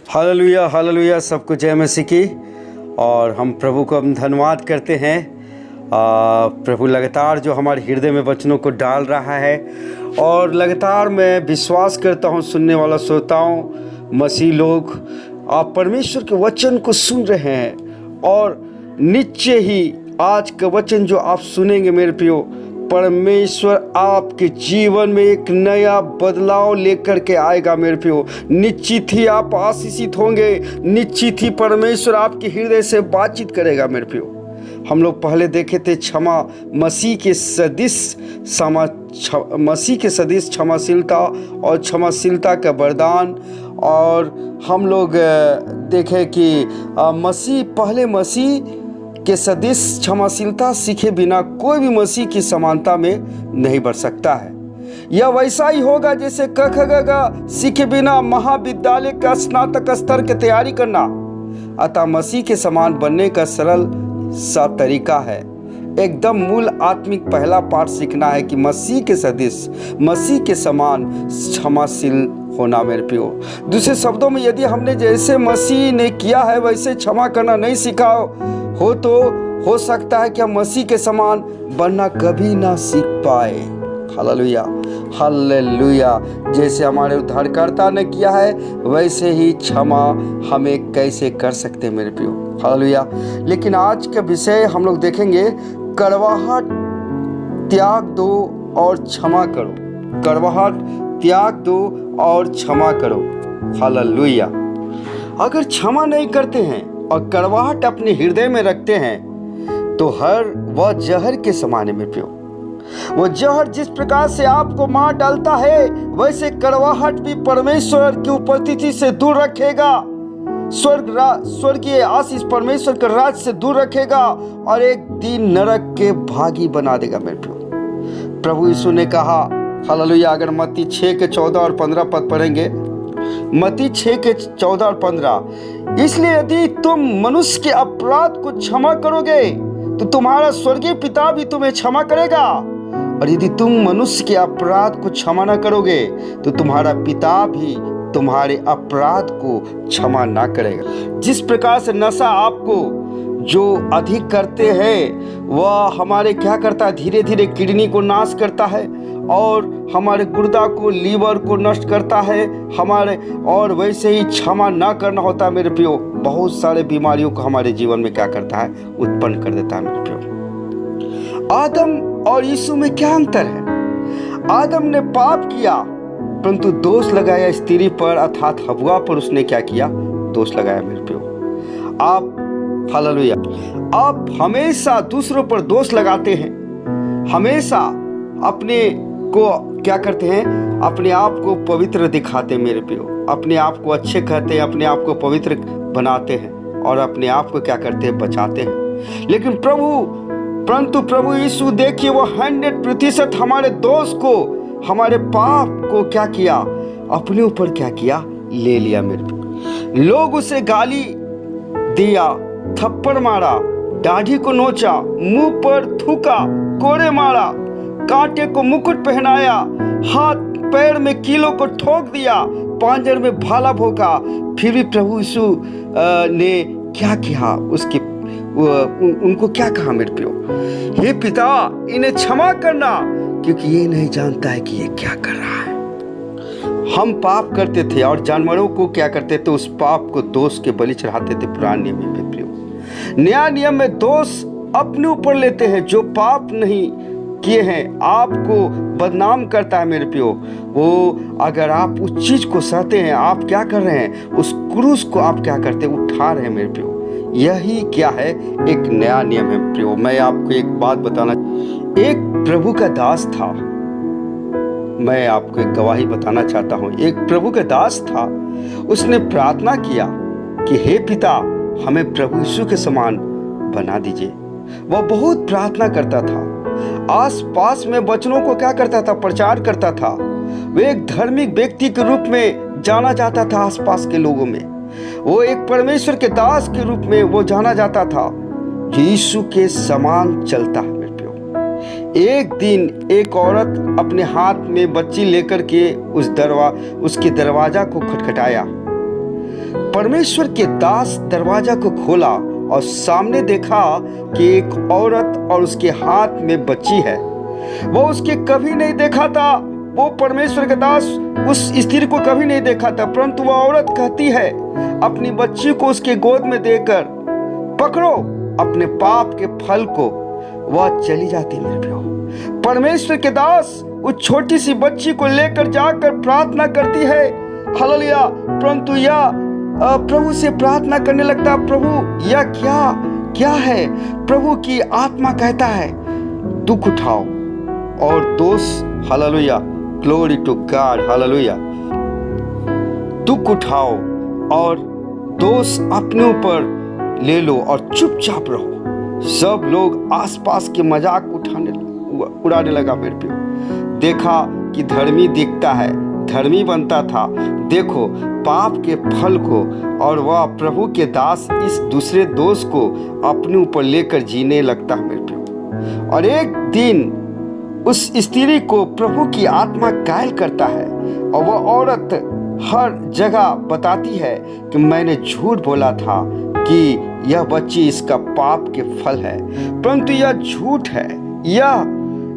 Hallelujah hallelujah, सबको जय मसीह की। और हम प्रभु को हम धन्यवाद करते हैं। प्रभु लगातार जो हमारे हृदय में वचनों को डाल रहा है और लगातार मैं विश्वास करता हूँ सुनने वाला श्रोताओं मसीह लोग आप परमेश्वर के वचन को सुन रहे हैं और निश्चय ही आज का वचन जो आप सुनेंगे मेरे प्रियो, परमेश्वर आपके जीवन में एक नया बदलाव लेकर के आएगा मेरे प्रियो। निश्चित ही आप आशीषित होंगे, निश्चित ही परमेश्वर आपके हृदय से बातचीत करेगा मेरे प्रियो। हम लोग पहले देखे थे क्षमा, मसीह के सदिश क्षमाशीलता और क्षमाशीलता का वरदान। और हम लोग देखे कि मसीह के सदिश क्षमाशीलता सीखे बिना कोई भी मसीह की समानता में नहीं बढ़ सकता है। यह वैसा ही होगा जैसे क ख ग घ सीखे बिना महाविद्यालय का स्नातक स्तर की तैयारी करना। अतः मसीह के समान बनने का सरल सा तरीका है, एकदम मूल आत्मिक पहला पाठ सीखना है कि मसीह के सदिश, मसीह के समान क्षमाशील होना मेरे प्रियो। दूसरे शब्दों में यदि हमने जैसे मसीह ने किया है वैसे क्षमा करना नहीं सीखा हो तो हो सकता है कि हम मसीह के समान बनना कभी ना सीख पाए। Hallelujah hallelujah. जैसे हमारे उद्धारकर्ता ने किया है वैसे ही क्षमा हमें कैसे कर सकते हैं मेरे प्रियो। हालेलुया। लेकिन आज का विषय हम लोग देखेंगे, कड़वाहट त्याग दो और क्षमा करो। कड़वाहट त्याग दो और क्षमा करो। हालेलुया। अगर क्षमा नहीं करते हैं और कड़वाहट अपने हृदय में रखते हैं तो वह जहर के समान है मेरे प्रियो। वो जहर जिस प्रकार से आपको मार डालता है वैसे कड़वाहट भी परमेश्वर की उपस्थिति से दूर रखेगा, स्वर्गीय आशीष परमेश्वर के राज से दूर रखेगा और एक दिन नरक के भागी बना देगा मेरे प्रियो। प्रभु यीशु ने कहा, हालेलुया, अगर मत्ती 6 के 14 और 15 पद पढ़ेंगे, मत्ती 6 के 14 और 15, इसलिए यदि तुम मनुष्य के अपराध को क्षमा करोगे तो तुम्हारा स्वर्गीय पिता भी तुम्हें क्षमा करेगा, और यदि तुम मनुष्य के अपराध को क्षमा न करोगे तो तुम्हारा पिता भी तुम्हारे अपराध को क्षमा ना करेगा। जिस प्रकार से नशा आपको जो अधिक करते हैं वह हमारे क्या करता है, धीरे धीरे किडनी को नाश करता है और हमारे गुर्दा को, लीवर को नष्ट करता है हमारे। और वैसे ही क्षमा ना करना होता है मेरे प्रियो, बहुत सारे बीमारियों को हमारे जीवन में क्या करता है, उत्पन्न कर देता है मेरे प्रियो। आदम और यीशु में क्या अंतर है? आदम ने पाप किया परंतु दोष लगाया स्त्री पर, अर्थात हव्वा पर उसने क्या किया, दोष लगाया मेरे प्रियो। आप हालेलुया, आप हमेशा दूसरों पर दोष लगाते हैं, हमेशा अपने को क्या करते हैं, अपने आप को पवित्र दिखाते हैं मेरे प्रियो, अपने आप को अच्छे कहते हैं, अपने आप को पवित्र बनाते हैं और अपने आप को क्या करते हैं, बचाते हैं। लेकिन परंतु प्रभु यीशु देखिए, वो 100% हमारे दोष को, हमारे पाप को क्या किया, अपने ऊपर क्या किया, ले लिया मेरे प्रियो। लोग उसे गाली दिया, थप्पड़ मारा, दाढ़ी को नोचा, मुंह पर थूका, कोड़े मारा, कांटे को मुकुट पहनाया, हाथ पैर में कीलों को ठोक दिया, पांजर में भाला भोंका, फिर भी प्रभु यीशु ने क्या किया, उनको क्या कहा मेरे प्रियो, हे पिता इन्हें क्षमा करना क्योंकि ये नहीं जानता है कि ये क्या कर रहा है। हम पाप करते थे और जानवरों को क्या करते थे, उस पाप को दोष के बलि चढ़ाते थे पुराने नियम में मेरे प्रियो। नया नियम में दोष अपने ऊपर लेते हैं, जो पाप नहीं किए हैं आपको बदनाम करता है मेरे प्रियो। वो अगर आप उस चीज को सहते हैं, आप क्या कर रहे हैं, उस क्रूस को आप क्या करते हैं, उठा रहे हैं मेरे प्रियो। यही क्या है, एक नया नियम है प्रियो। मैं आपको एक बात बताना, एक प्रभु का दास था, मैं आपको एक गवाही बताना चाहता हूँ। एक प्रभु का दास था, उसने प्रार्थना किया कि हे पिता हमें प्रभु यीशु के समान बना दीजिए। वह बहुत प्रार्थना करता था, आस पास में वचनों को क्या करता था, प्रचार करता था। वह एक धार्मिक व्यक्ति के रूप में जाना जाता था आस पास के लोगों में। वो एक परमेश्वर के दास के रूप में वो जाना जाता था, जो यीशु के समान चलता है मेरे प्रियो। एक दिन एक औरत अपने हाथ में बच्ची लेकर के उसके दरवाजा को खटखटाया परमेश्वर के दास दरवाजा को खोला और सामने देखा कि एक औरत और उसके हाथ में बच्ची है। वो उसके कभी नहीं देखा था, वो परमेश्वर के दास उस स्त्री को कभी नहीं देखा था, परंतु वह औरत कहती है अपनी बच्ची को उसके गोद में देकर, पकड़ो अपने पाप के फल को। वह चली जाती मेरे प्रियो। परमेश्वर के दास उस छोटी सी बच्ची को लेकर जाकर प्रार्थना करती है, हालेलुया। परंतु यह प्रभु से प्रार्थना करने लगता, प्रभु यह क्या है? प्रभु की आत्मा कहता है दुख उठाओ और दोष, hallelujah, glory to God, hallelujah, दुख उठाओ और दोष अपने ऊपर ले लो और चुपचाप रहो। सब लोग आसपास के मजाक उड़ाने लगा मेरे पे। देखा कि धर्मी दिखता है, धर्मी बनता था, देखो पाप के फल को। और वह प्रभु के दास इस दूसरे दोस्त को अपने ऊपर लेकर जीने लगता है मेरे पे। और एक दिन उस स्त्री को प्रभु की आत्मा कायल करता है और वह औरत हर जगह बताती है कि मैंने झूठ बोला था कि यह बच्ची इसका पाप के फल है, परंतु यह झूठ है।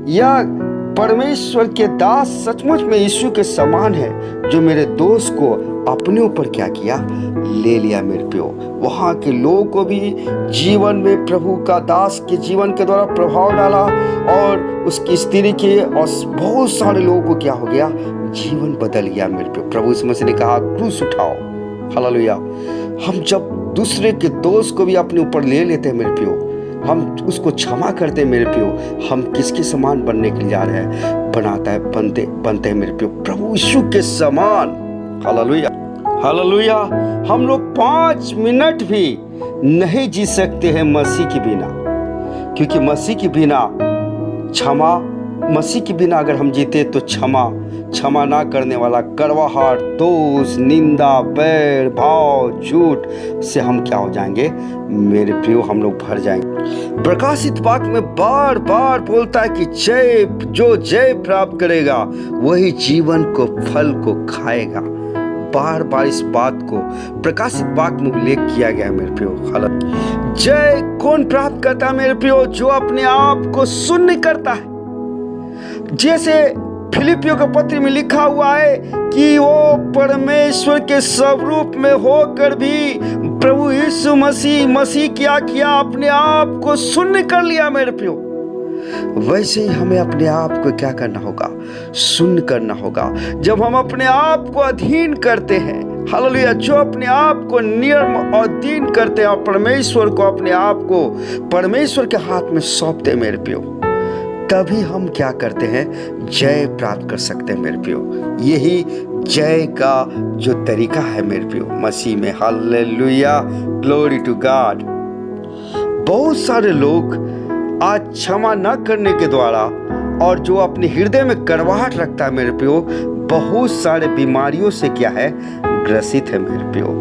यह परमेश्वर के दास सचमुच में यीशु के समान है, जो मेरे दोस्त को अपने ऊपर क्या किया, ले लिया मेरे प्यो। वहाँ के लोगों को भी जीवन में प्रभु का दास के जीवन के द्वारा प्रभाव डाला और उसकी स्त्री के और बहुत सारे लोगों को क्या हो गया, जीवन बदल गया मेरे प्यो। प्रभु यीशु मसीह ने कहा क्रूस उठाओ, हालेलुया। हम जब दूसरे के दोस्त को भी अपने ऊपर ले लेते हैं मेरे प्यो, हम उसको क्षमा करते हैं मेरे प्यो, हम किसके समान बनने के लिए जा रहे हैं, बनते हैं मेरे प्यो, प्रभु यीशु के समान, हालेलुया, हालेलुया। हम लोग 5 मिनट भी नहीं जी सकते हैं मसीह के बिना, क्योंकि मसीह के बिना मसीह के बिना अगर हम जीते तो क्षमा ना करने वाला, कड़वाहट, दोष, निंदा, बैर भाव, झूठ से हम क्या हो जाएंगे मेरे प्रियो, हम लोग भर जाएंगे। प्रकाशित वाक्य में बार बार बोलता है कि जो जय प्राप्त करेगा वही जीवन को फल को खाएगा। बार बार इस बात को प्रकाशित वाक्य में उल्लेख किया गया है मेरे प्रियो। जय कौन प्राप्त करता है मेरे प्रियो? जो अपने आप को शून्य करता है। जैसे फिलिपियों के पत्र में लिखा हुआ है कि वो परमेश्वर के स्वरूप में होकर भी प्रभु यीशु मसीह क्या किया, अपने आप को शून्य कर लिया मेरे प्रियो। वैसे ही हमें अपने आप को क्या करना होगा, शून्य करना होगा। जब हम अपने आप को अधीन करते हैं, हालेलुया, जो अपने आप को निर्म और दीन करते हैं और परमेश्वर को अपने आप को परमेश्वर के हाथ में सौंपते हैं मेरे प्रियो, तभी हम क्या करते हैं, जय प्राप्त कर सकते हैं मेरे प्रियो। यही जय का जो तरीका है मेरे प्रियो मसीह में, हालेलुया, ग्लोरी टू गॉड। बहुत सारे लोग आज क्षमा न करने के द्वारा और जो अपने हृदय में कड़वाहट रखता है मेरे प्रियो, बहुत सारे बीमारियों से क्या है, ग्रसित है मेरे प्रियो।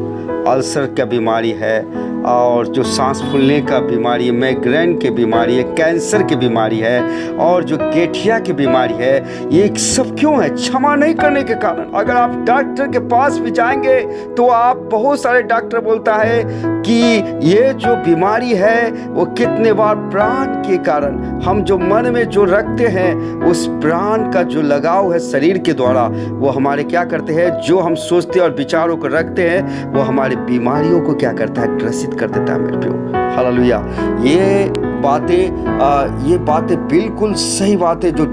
अल्सर का बीमारी है और जो सांस फूलने का बीमारी है, माइग्रेन की बीमारी है, कैंसर की बीमारी है और जो गठिया की बीमारी है, ये सब क्यों है? क्षमा नहीं करने के कारण। अगर आप डॉक्टर के पास भी जाएंगे तो आप बहुत सारे डॉक्टर बोलता है कि ये जो बीमारी है वो कितने बार प्राण के कारण, हम जो मन में जो रखते हैं उस प्राण का जो लगाव है शरीर के द्वारा, वो हमारे क्या करते हैं, जो हम सोचते हैं और विचारों को रखते हैं वो हमारी बीमारियों को क्या करता है, ग्रसित कर देता है मेरे प्रियो, हालेलुया। ये बातें बिल्कुल सही बात है, जो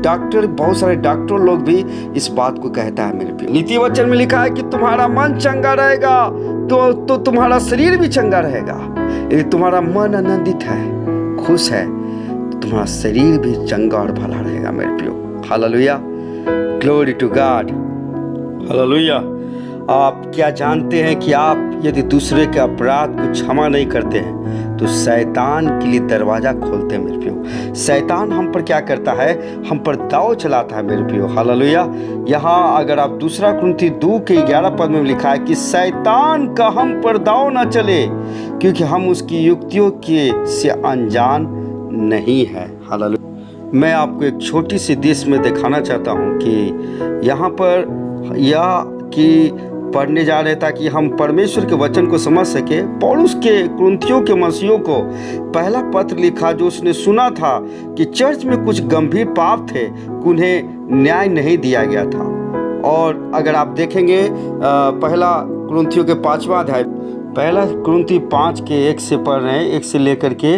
बहुत सारे डॉक्टर लोग भी इस बात को कहता है मेरे प्रियो। नीति वचन में लिखा है कि तुम्हारा मन चंगा रहेगा तो तुम्हारा शरीर भी चंगा रहेगा। यदि तुम्हारा मन आनंदित है, खुश है, तो तुम्हारा शरीर भी चंगा और भला रहेगा मेरे प्रियो, hallelujah, glory to God, hallelujah. आप क्या जानते हैं कि आप यदि दूसरे के अपराध को क्षमा नहीं करते हैं तो शैतान के लिए दरवाजा खोलते हैं मेरे प्रियो। शैतान हम पर क्या करता है, हम पर दाव चलाता है मेरे प्रियो, हालेलुया। यहाँ अगर आप 2 कुरिन्थी 2:11 में लिखा है कि शैतान का हम पर दाव न चले, क्योंकि हम उसकी युक्तियों से अनजान नहीं है, हालेलुया। मैं आपको एक छोटी सी दृश्य में दिखाना चाहता हूँ कि यहाँ पर कि पढ़ने जा रहे ताकि हम परमेश्वर के वचन को समझ सके। पौलुस के कुरिन्थियों के मसीहों को पहला पत्र लिखा जो उसने सुना था कि चर्च में कुछ गंभीर पाप थे, उन्हें न्याय नहीं दिया गया था। और अगर आप देखेंगे पहला कुरिन्थियों के 5वां अध्याय, पहला कुरिन्थी 5 के 1 से पढ़ रहे हैं, 1 से लेकर के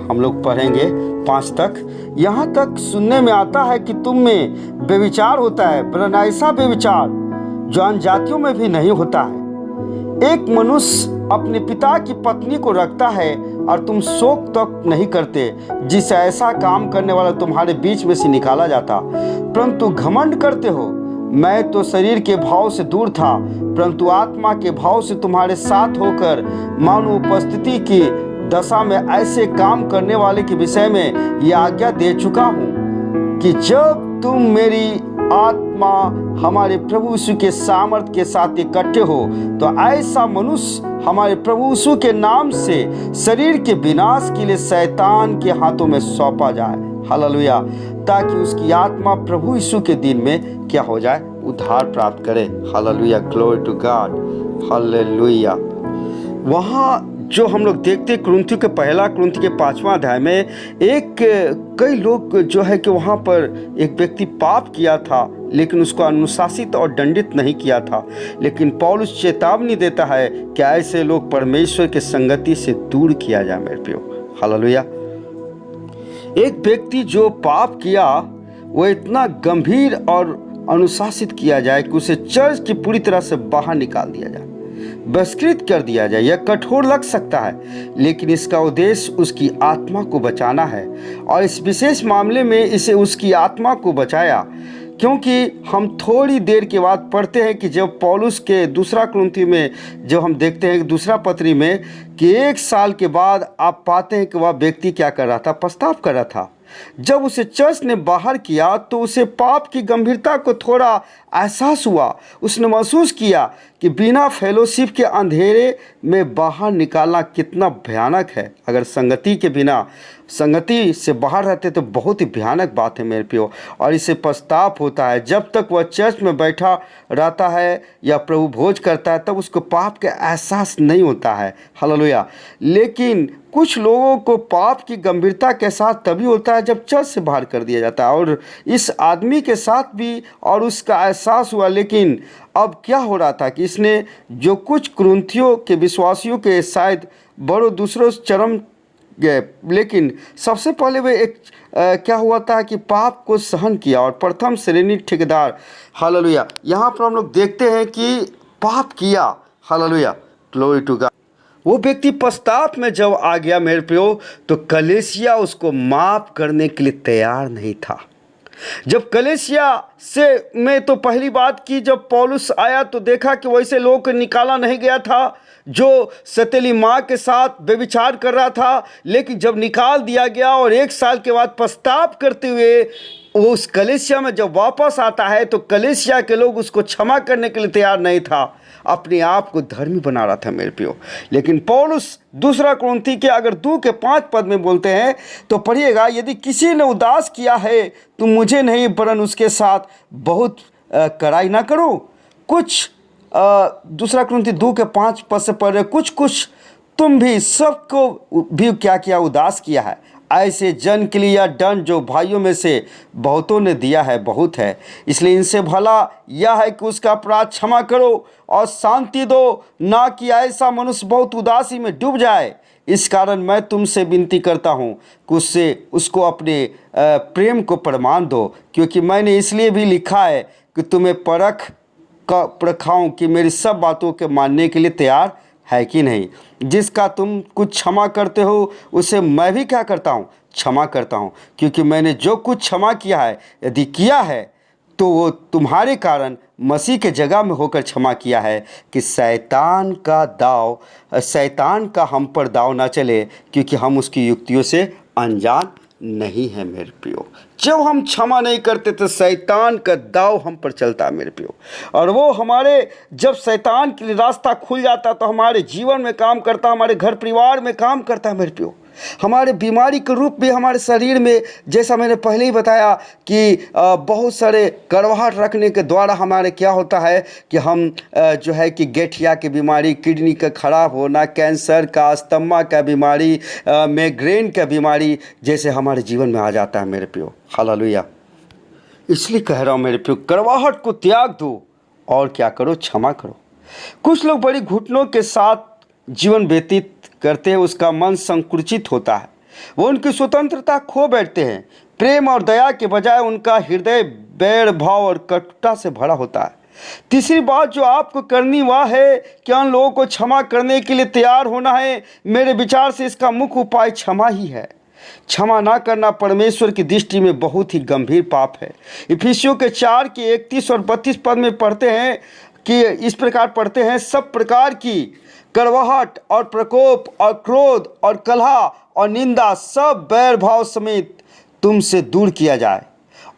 हम लोग पढ़ेंगे 5 तक। यहाँ तक सुनने में आता है कि तुम में व्यभिचार होता है, वरन ऐसा व्यभिचार जो अन्य जातियों में भी नहीं होता है। एक मनुष्य अपने पिता की पत्नी को रखता है और तुम शोक तक नहीं करते, जिससे ऐसा काम करने वाला तुम्हारे बीच में से निकाला जाता, परंतु घमंड करते हो। मैं तो शरीर के भाव से दूर था, परंतु आत्मा के भाव से तुम्हारे साथ होकर मानव उपस्थिति की दशा में ऐसे काम करने वाले के विषय में यह आज्ञा दे चुका हूँ कि जब तुम मेरी आत्मा हमारे प्रभु यीशु के सामर्थ के साथ इकट्ठे हो, तो ऐसा मनुष्य हमारे प्रभु यीशु के नाम से शरीर के विनाश के लिए शैतान के हाथों में सौंपा जाए। हालेलुया। ताकि उसकी आत्मा प्रभु यीशु के दिन में क्या हो जाए, उद्धार प्राप्त करे। Hallelujah, glory to God, hallelujah. वहाँ जो हम लोग देखते हैं कुरिन्थियों के पहला कुरिन्थी के 5वां अध्याय में कई लोग जो है कि वहाँ पर एक व्यक्ति पाप किया था, लेकिन उसको अनुशासित और दंडित नहीं किया था। लेकिन पौलुस चेतावनी देता है कि ऐसे लोग परमेश्वर के संगति से दूर किया जाए मेरे प्रियो। हालेलुया। एक व्यक्ति जो पाप किया वो इतना गंभीर और अनुशासित किया जाए कि उसे चर्च की पूरी तरह से बाहर निकाल दिया जाए, बहिष्कृत कर दिया जाए। यह कठोर लग सकता है, लेकिन इसका उद्देश्य उसकी आत्मा को बचाना है, और इस विशेष मामले में इसे उसकी आत्मा को बचाया, क्योंकि हम थोड़ी देर के बाद पढ़ते हैं कि जब पौलुस के दूसरा कुरिन्थी में जब हम देखते हैं दूसरा पत्री में कि 1 साल के बाद आप पाते हैं कि वह व्यक्ति क्या कर रहा था, पछतावा कर रहा था। जब उसे चर्च ने बाहर किया तो उसे पाप की गंभीरता को थोड़ा एहसास हुआ। उसने महसूस किया कि बिना फेलोशिप के अंधेरे में बाहर निकालना कितना भयानक है। अगर संगति के बिना संगति से बाहर रहते तो बहुत ही भयानक बात है मेरे प्रियो, और इसे पछतावा होता है। जब तक वह चर्च में बैठा रहता है या प्रभु भोज करता है तब उसको पाप का एहसास नहीं होता है। हालेलुया। लेकिन कुछ लोगों को पाप की गंभीरता के साथ तभी होता है जब चर्च से बाहर कर दिया जाता है, और इस आदमी के साथ भी और उसका एहसास हुआ। लेकिन अब क्या हो रहा था कि इसने जो कुछ कुरिन्थियों के विश्वासियों के शायद बड़ों दूसरों चरम गए, लेकिन सबसे पहले वे क्या हुआ था कि पाप को सहन किया और प्रथम श्रेणी ठेकेदार। हालेलुया। यहाँ पर हम लोग देखते हैं कि पाप किया। Hallelujah, glory to God. वो व्यक्ति पश्चाताप में जब आ गया मेरे प्रियो, तो कलीसिया उसको माफ करने के लिए तैयार नहीं था। जब कलीसिया से में तो पहली बात की, जब पौलुस आया तो देखा कि वैसे लोगों को निकाला नहीं गया था जो सतीली माँ के साथ व्यभिचार कर रहा था, लेकिन जब निकाल दिया गया और 1 साल के बाद पश्चाताप करते हुए वो उस कलीसिया में जब वापस आता है तो कलीसिया के लोग उसको क्षमा करने के लिए तैयार नहीं था, अपने आप को धर्मी बना रहा था मेरे प्रियो। लेकिन पौलुस दूसरा कुरिन्थी के अगर 2 के 5 पद में बोलते हैं तो पढ़िएगा, यदि किसी ने उदास किया है तो मुझे नहीं वरन उसके साथ बहुत कड़ाई ना करो। कुछ दूसरा कुरिन्थी 2 के 5 पद से पढ़ रहे, कुछ तुम भी सबको भी क्या किया, उदास किया है। ऐसे जन के लिए यह दंड जो भाइयों में से बहुतों ने दिया है बहुत है, इसलिए इनसे भला यह है कि उसका अपराध क्षमा करो और शांति दो, ना कि ऐसा मनुष्य बहुत उदासी में डूब जाए। इस कारण मैं तुमसे विनती करता हूँ कि उसको अपने प्रेम को प्रमाण दो, क्योंकि मैंने इसलिए भी लिखा है कि तुम्हें परखाऊं कि मेरी सब बातों के मानने के लिए तैयार है कि नहीं। जिसका तुम कुछ क्षमा करते हो उसे मैं भी क्या करता हूँ, क्षमा करता हूँ, क्योंकि मैंने जो कुछ क्षमा किया है यदि किया है तो वो तुम्हारे कारण मसीह के जगह में होकर क्षमा किया है, कि शैतान का हम पर दाव ना चले, क्योंकि हम उसकी युक्तियों से अनजान नहीं है मेरे प्रियो। जब हम क्षमा नहीं करते तो शैतान का दाव हम पर चलता है मेरे प्रियो, और वो हमारे जब शैतान के लिए रास्ता खुल जाता तो हमारे जीवन में काम करता, हमारे घर परिवार में काम करता है मेरे प्रियो। हमारे बीमारी के रूप में हमारे शरीर में, जैसा मैंने पहले ही बताया कि बहुत सारे कड़वाहट रखने के द्वारा हमारे क्या होता है कि हम जो है कि गठिया की बीमारी, किडनी का खराब होना, कैंसर का, अस्थमा का बीमारी, माइग्रेन का बीमारी जैसे हमारे जीवन में आ जाता है मेरे प्रियो। हालेलुया। इसलिए कह रहा हूँ मेरे प्रियो, कड़वाहट को त्याग दो और क्या करो, क्षमा करो। कुछ लोग बड़ी घुटनों के साथ जीवन व्यतीत करते हैं, उसका मन संकुचित होता है, वो उनकी स्वतंत्रता खो बैठते हैं। प्रेम और दया के बजाय उनका हृदय बैर भाव और कटुता से भरा होता है। तीसरी बात जो आपको करनी वह है कि उन लोगों को क्षमा करने के लिए तैयार होना है। मेरे विचार से इसका मुख्य उपाय क्षमा ही है। क्षमा ना करना परमेश्वर की दृष्टि में बहुत ही गंभीर पाप है। इफिसियों के 4 के 31 और 32 पद में पढ़ते हैं कि इस प्रकार पढ़ते हैं, सब प्रकार की कड़वाहट और प्रकोप और क्रोध और कलह और निंदा सब बैर भाव समेत तुमसे दूर किया जाए,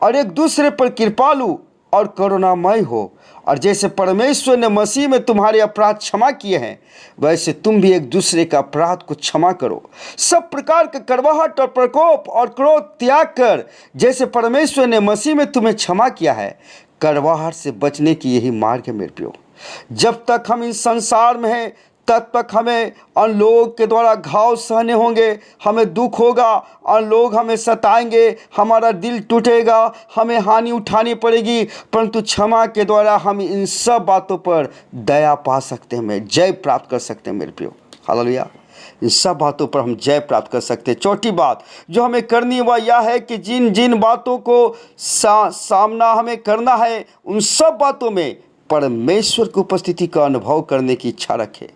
और एक दूसरे पर कृपालु और करुणामय हो। और जैसे परमेश्वर ने मसीह में तुम्हारे अपराध क्षमा किए हैं, वैसे तुम भी एक दूसरे का अपराध को क्षमा करो। सब प्रकार के कड़वाहट और प्रकोप और क्रोध त्याग कर, जैसे परमेश्वर ने मसीह में तुम्हें क्षमा किया है। कड़वाहट से बचने की यही मार्ग है मेरे प्रियो। जब तक हम इस संसार में हैं तब तक हमें उन लोगों के द्वारा घाव सहने होंगे, हमें दुख होगा, उन लोग हमें सताएंगे, हमारा दिल टूटेगा, हमें हानि उठानी पड़ेगी, परंतु क्षमा के द्वारा हम इन सब बातों पर दया पा सकते हैं, हमें जय प्राप्त कर सकते हैं मेरे प्रियो। हालेलुया। इन सब बातों पर हम जय प्राप्त कर सकते हैं। चौथी बात जो हमें करनी वह यह है कि जिन जिन बातों को सामना हमें करना है, उन सब बातों में परमेश्वर की उपस्थिति का अनुभव करने की इच्छा रखें।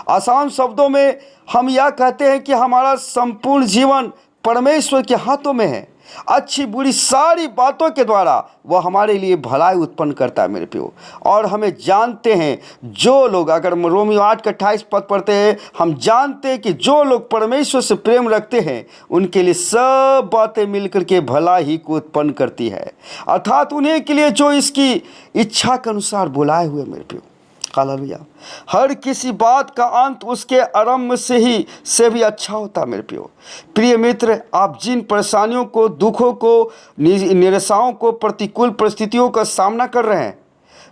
आसान शब्दों में हम यह कहते हैं कि हमारा संपूर्ण जीवन परमेश्वर के हाथों में है। अच्छी बुरी सारी बातों के द्वारा वह हमारे लिए भलाई उत्पन्न करता है मेरे प्रियो। और हमें जानते हैं जो लोग, अगर रोमियो 8 के 28 पद पढ़ते हैं, हम जानते हैं कि जो लोग परमेश्वर से प्रेम रखते हैं उनके लिए सब बातें मिलकर के भला ही को उत्पन्न करती है, अर्थात उन्हीं के लिए जो इसकी इच्छा के अनुसार बुलाए हुए मेरे प्रियो। हालेलुया। हर किसी बात का अंत उसके आरंभ से भी अच्छा होता है मेरे प्रियो। प्रिय मित्र, आप जिन परेशानियों को, दुखों को, निराशाओं को, प्रतिकूल परिस्थितियों का सामना कर रहे हैं,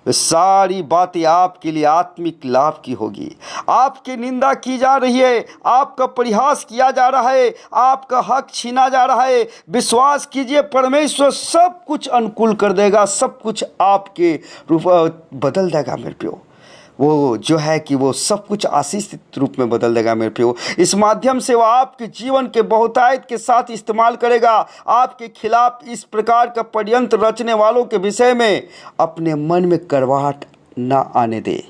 वे सारी बातें आपके लिए आत्मिक लाभ की होगी। आपकी निंदा की जा रही है, आपका परिहास किया जा रहा है, आपका हक छीना जा रहा है, विश्वास कीजिए परमेश्वर सब कुछ अनुकूल कर देगा, सब कुछ आपके रूप बदल देगा मेरे प्रियो। वो जो है कि वो सब कुछ आशीषित रूप में बदल देगा मेरे प्रियो। इस माध्यम से वो आपके जीवन के बहुतायत के साथ इस्तेमाल करेगा। आपके खिलाफ इस प्रकार का षड्यंत्र रचने वालों के विषय में अपने मन में कड़वाहट न आने दे।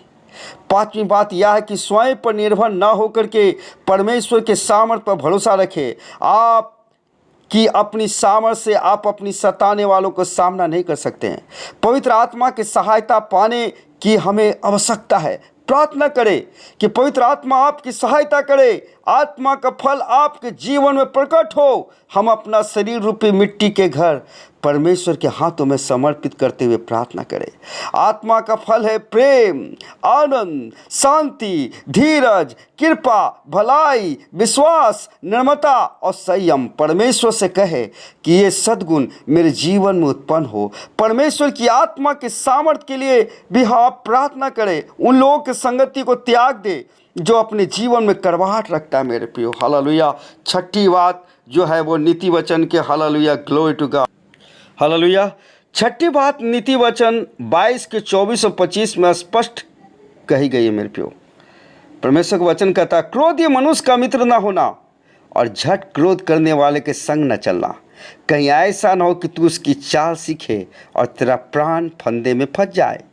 पांचवी बात यह है कि स्वयं पर निर्भर न होकर के परमेश्वर के सामर्थ्य पर भरोसा रखें। आप कि अपनी सामर्थ्य से आप अपनी सताने वालों को सामना नहीं कर सकते हैं। पवित्र आत्मा की सहायता पाने की हमें आवश्यकता है। प्रार्थना करें कि पवित्र आत्मा आपकी सहायता करे, आत्मा का फल आपके जीवन में प्रकट हो। हम अपना शरीर रूपी मिट्टी के घर परमेश्वर के हाथों में समर्पित करते हुए प्रार्थना करें। आत्मा का फल है प्रेम, आनंद, शांति, धीरज, कृपा, भलाई, विश्वास, नम्रता और संयम। परमेश्वर से कहे कि ये सद्गुण मेरे जीवन में उत्पन्न हो। परमेश्वर की आत्मा के सामर्थ्य के लिए भी आप प्रार्थना करें। उन लोगों की संगति को त्याग दे जो अपने जीवन में कड़वाहट रखता है मेरे प्रियो। हालेलुया। छठी बात जो है वो नीति वचन के, hallelujah, glory to God, hallelujah. छठी बात नीति वचन 22 के 24 और 25 में स्पष्ट कही गई है मेरे प्रियो। परमेश्वर का वचन कहता है, क्रोधी मनुष्य का मित्र न होना और झट क्रोध करने वाले के संग न चलना, कहीं ऐसा न हो कि तू उसकी चाल सीखे और तेरा प्राण फंदे में फंस जाए।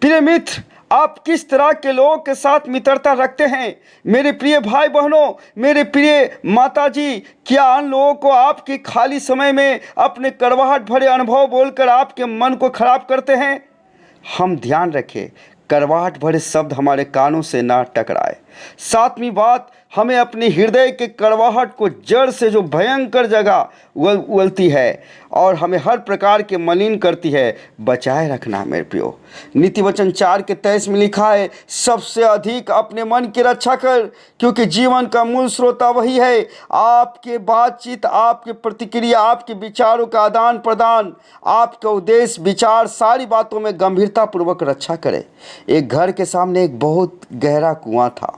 प्रिय मित्र, आप किस तरह के लोगों के साथ मित्रता रखते हैं? मेरे प्रिय भाई बहनों, मेरे प्रिय माताजी, क्या उन लोगों को आपके खाली समय में अपने कड़वाहट भरे अनुभव बोलकर आपके मन को खराब करते हैं? हम ध्यान रखें, कड़वाहट भरे शब्द हमारे कानों से ना टकराए। सातवीं बात, हमें अपने हृदय के कड़वाहट को जड़ से जो भयंकर जगह उगलती है और हमें हर प्रकार के मलिन करती है, बचाए रखना है मेरे प्रियो। नीति वचन 4:23 में लिखा है, सबसे अधिक अपने मन की रक्षा कर, क्योंकि जीवन का मूल स्रोता वही है। आपके बातचीत, आपके प्रतिक्रिया, आपके विचारों का आदान प्रदान, आपका उद्देश्य, विचार, सारी बातों में गंभीरता पूर्वक रक्षा करें। एक घर के सामने एक बहुत गहरा कुआं था।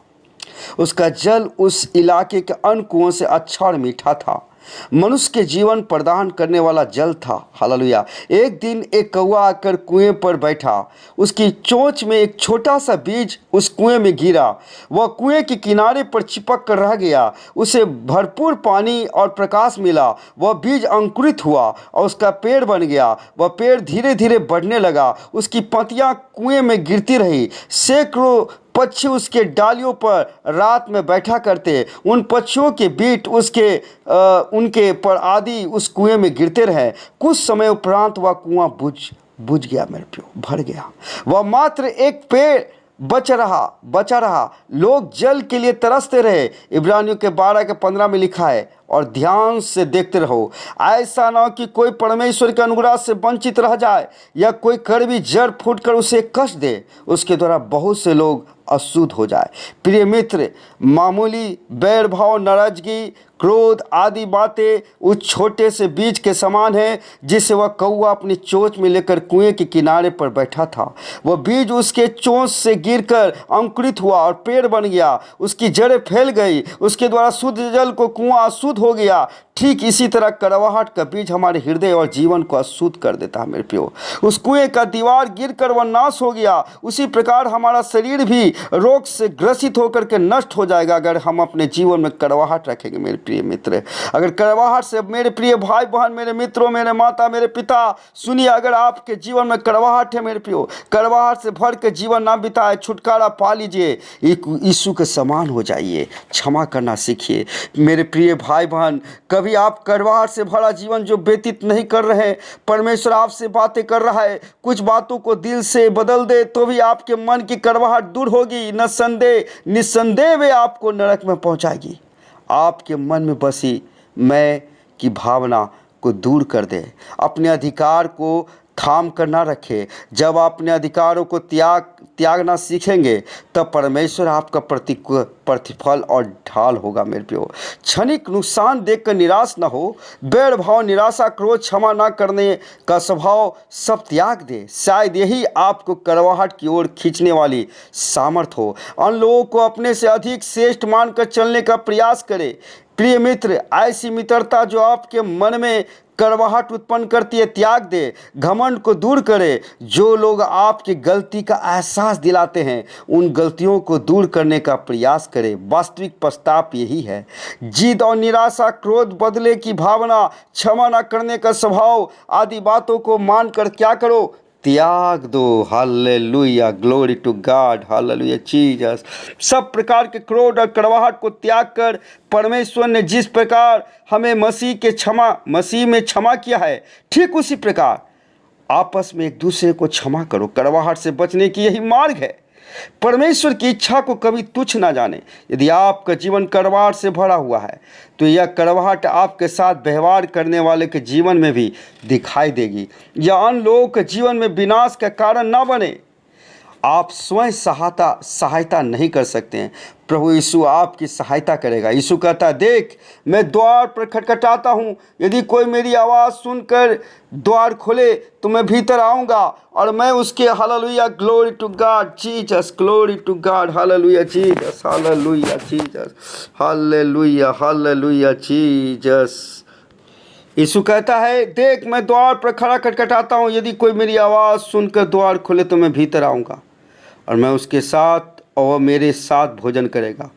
उसका जल उस इलाके के अन्य कुओं से अच्छा और मीठा था। मनुष्य के जीवन प्रदान करने वाला जल था। हालेलुया। एक दिन एक कौवा आकर कुएं पर बैठा। उसकी चोंच में एक छोटा सा बीज उस कुएं में गिरा। वह कुएं के किनारे पर चिपक कर रह गया। उसे भरपूर पानी और प्रकाश मिला। वह बीज अंकुरित हुआ और उसका पेड़ बन गया। वह पेड़ धीरे धीरे बढ़ने लगा। उसकी पत्तियां कुएं में गिरती रही। सैकड़ों पक्षी उसके डालियों पर रात में बैठा करते। उन पक्षियों के बीट उनके पर आदि उस कुएं में गिरते रहे। कुछ समय उपरांत वह कुआं बुझ गया मेरे प्यो, भर गया। वह मात्र एक पेड़ बचा रहा। लोग जल के लिए तरसते रहे। इब्रानियों के 12:15 में लिखा है, और ध्यान से देखते रहो, ऐसा ना हो कि कोई परमेश्वर के अनुग्रह से वंचित रह जाए या कोई कड़वी जड़ फूटकर उसे कष्ट दे, उसके द्वारा बहुत से लोग अशुद्ध हो जाए। प्रिय मित्र, मामूली बैर भाव, नाराजगी, क्रोध आदि बातें उस छोटे से बीज के समान है जिसे वह कौवा अपनी चोंच में लेकर कुएं के किनारे पर बैठा था। वह बीज उसके चोंच से गिरकर अंकुरित हुआ और पेड़ बन गया। उसकी जड़ें फैल गई। उसके द्वारा शुद्ध जल को कुआं अशुद्ध हो गया। ठीक इसी तरह कड़वाहट का बीज हमारे हृदय और जीवन को अशुद्ध कर देता है मेरे प्रियो। उस कुएं का दीवार गिरकर वह नाश हो गया। उसी प्रकार हमारा शरीर भी रोग से ग्रसित होकर के नष्ट हो जाएगा अगर हम अपने जीवन में कड़वाहट रखेंगे मेरे प्रिय मित्र। अगर कड़वाहट से, मेरे प्रिय भाई बहन, मेरे मित्रों, मेरे माता, मेरे पिता, सुनिए, अगर आपके जीवन में कड़वाहट है मेरे प्रियो, कड़वाहट से भर के जीवन ना बिताए, छुटकारा पा लीजिए, यीशु के समान हो जाइए, क्षमा करना सीखिए। मेरे प्रिय भाई बहन, कभी आप कड़वाहट से भरा जीवन जो व्यतीत नहीं कर रहे, परमेश्वर आपसे बातें कर रहा है, कुछ बातों को दिल से बदल दे तो भी आपके मन की कड़वाहट दूर होगी। निस्संदेह वे आपको नरक में पहुंचाएगी। आपके मन में बसी मैं की भावना को दूर कर दे। अपने अधिकार को थाम कर ना रखे। जब आप अपने अधिकारों को त्यागना सीखेंगे तब परमेश्वर आपका प्रतिफल और ढाल होगा मेरे प्रियो। क्षणिक नुकसान देखकर निराश न हो। बैर भाव, निराशा, क्रोध, क्षमा न करने का स्वभाव सब त्याग दे। शायद यही आपको कड़वाहट की ओर खींचने वाली सामर्थ हो। अन्य लोगों को अपने से अधिक श्रेष्ठ मानकर चलने का प्रयास करें। प्रिय मित्र, ऐसी मित्रता जो आपके मन में कड़वाहट उत्पन्न करती है, त्याग दे। घमंड को दूर करे। जो लोग आपकी गलती का एहसास दिलाते हैं उन गलतियों को दूर करने का प्रयास करें। वास्तविक पश्चाताप यही है। जिद और निराशा, क्रोध, बदले की भावना, क्षमा न करने का स्वभाव आदि बातों को मानकर क्या करो, त्याग दो। Hallelujah, glory to God, hallelujah Jesus. सब प्रकार के क्रोध और कड़वाहट को त्याग कर परमेश्वर ने जिस प्रकार हमें मसीह में क्षमा किया है, ठीक उसी प्रकार आपस में एक दूसरे को क्षमा करो। कड़वाहट से बचने की यही मार्ग है। परमेश्वर की इच्छा को कभी तुच्छ ना जाने। यदि आपका जीवन कड़वाहट से भरा हुआ है तो यह कड़वाहट आपके साथ व्यवहार करने वाले के जीवन में भी दिखाई देगी। यह अन्य लोगों के जीवन में विनाश का कारण ना बने। आप स्वयं सहायता नहीं कर सकते हैं, प्रभु यीशु आपकी सहायता करेगा। यीशु कहता है, देख मैं द्वार पर खटखटाता हूँ, यदि कोई मेरी आवाज़ सुनकर द्वार खोले तो मैं भीतर आऊँगा और मैं उसके, hallelujah, glory to God Jesus, glory to God, hallelujah Jesus, hallelujah Jesus, hallelujah, hallelujah Jesus. Yeshu कहता है, देख मैं द्वार पर खड़ा खटखटाता हूँ, यदि कोई मेरी आवाज़ सुनकर द्वार खोले तो मैं भीतर आऊँगा और मैं उसके साथ और वह मेरे साथ भोजन करेगा।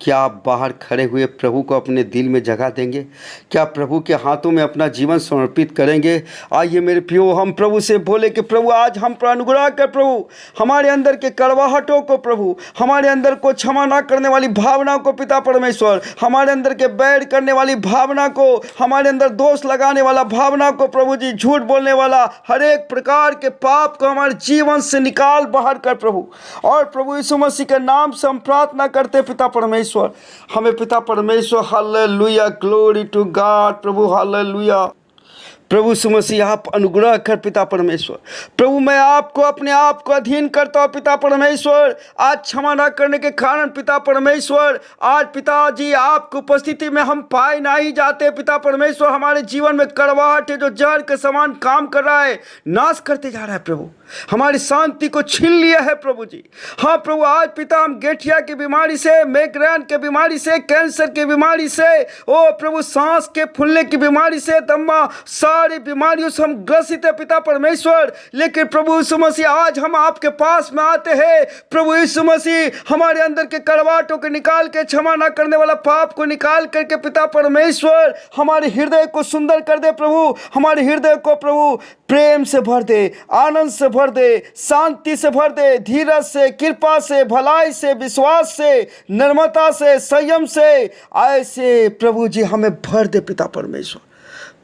क्या आप बाहर खड़े हुए प्रभु को अपने दिल में जगह देंगे? क्या प्रभु के हाथों में अपना जीवन समर्पित करेंगे? आइए मेरे प्रियो, हम प्रभु से बोले कि प्रभु आज हम पर अनुग्रह कर प्रभु, हमारे अंदर के कड़वाहटों को प्रभु, हमारे अंदर को क्षमा ना करने वाली भावना को पिता परमेश्वर, हमारे अंदर के बैर करने वाली भावना को, हमारे अंदर दोष लगाने वाला भावना को प्रभु जी, झूठ बोलने वाला हर एक प्रकार के पाप को हमारे जीवन से निकाल बाहर कर प्रभु। और प्रभु यीशु मसीह के नाम से हम प्रार्थना करते पिता परमेश्वर, हमें पिता परमेश्वर, हालेलुया, ग्लोरी टू गॉड प्रभु, हालेलुया। प्रभु यीशु मसीह आप अनुग्रह कर पिता परमेश्वर। प्रभु मैं आपको अपने आप को अधीन करता हूँ पिता परमेश्वर। आज क्षमा न करने के कारण पिता परमेश्वर, आज पिताजी आपकी उपस्थिति में हम पाए नहीं जाते पिता परमेश्वर। हमारे जीवन में कड़वाहट है जो जहर के समान काम कर रहा है, नाश करते जा रहा है प्रभु, हमारी शांति को छीन लिया है प्रभु जी। हाँ प्रभु, आज पिता हम गठिया की बीमारी से, माइग्रेन के बीमारी से, कैंसर की बीमारी से, ओ प्रभु सांस के फूलने की बीमारी से, दम्मा, सारी बीमारियों से हम ग्रसित है पिता परमेश्वर। लेकिन प्रभु यीशु मसीह आज हम आपके पास में आते हैं प्रभु यीशु मसीह, हमारे अंदर के कड़वाहटों को निकाल के, क्षमा न करने वाला पाप को निकाल करके पिता परमेश्वर हमारे हृदय को सुंदर कर दे प्रभु। हमारे हृदय को प्रभु प्रेम से भर दे, आनंद से भर दे, शांति से भर दे, धीरज से, कृपा से, भलाई से, विश्वास से, नम्रता से, संयम से, ऐसे प्रभु जी हमें भर दे पिता परमेश्वर।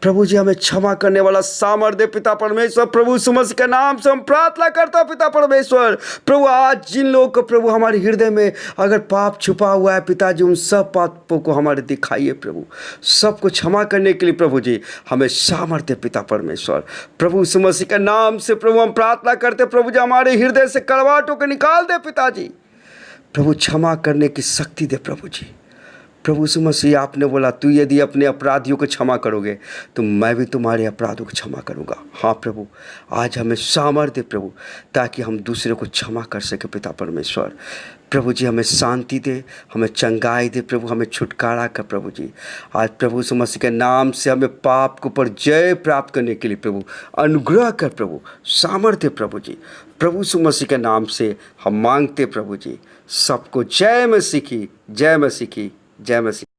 प्रभु जी हमें क्षमा करने वाला सामर्थ्य दे पिता परमेश्वर। प्रभु यीशु मसीह के नाम से हम प्रार्थना करता हूं पिता परमेश्वर। प्रभु आज जिन लोगों को प्रभु हमारे हृदय में अगर पाप छुपा हुआ है पिताजी, उन सब पापों को हमारे दिखाइए प्रभु, सबको क्षमा करने के लिए प्रभु जी हमें सामर्थ्य पिता परमेश्वर। प्रभु यीशु मसीह के नाम से प्रभु हम प्रार्थना करते प्रभु जी, हमारे हृदय से कड़वाहटों को निकाल दे पिताजी। प्रभु क्षमा करने की शक्ति दे प्रभु जी। प्रभु यीशु मसीह आपने बोला, तू यदि अपने अपराधियों को क्षमा करोगे तो मैं भी तुम्हारे अपराधों को क्षमा करूँगा। हाँ प्रभु, आज हमें सामर्थ्य दे प्रभु, ताकि हम दूसरे को क्षमा कर सके पिता परमेश्वर। प्रभु जी हमें शांति दे, हमें चंगाई दे प्रभु, हमें छुटकारा कर प्रभु जी। आज प्रभु यीशु मसीह के नाम से हमें पाप के ऊपर जय प्राप्त करने के लिए प्रभु अनुग्रह कर प्रभु, सामर्थ्य प्रभु जी। प्रभु यीशु मसीह के नाम से हम मांगते प्रभु जी। सबको जय मसीह की, जय मसीह की, जय मसीह।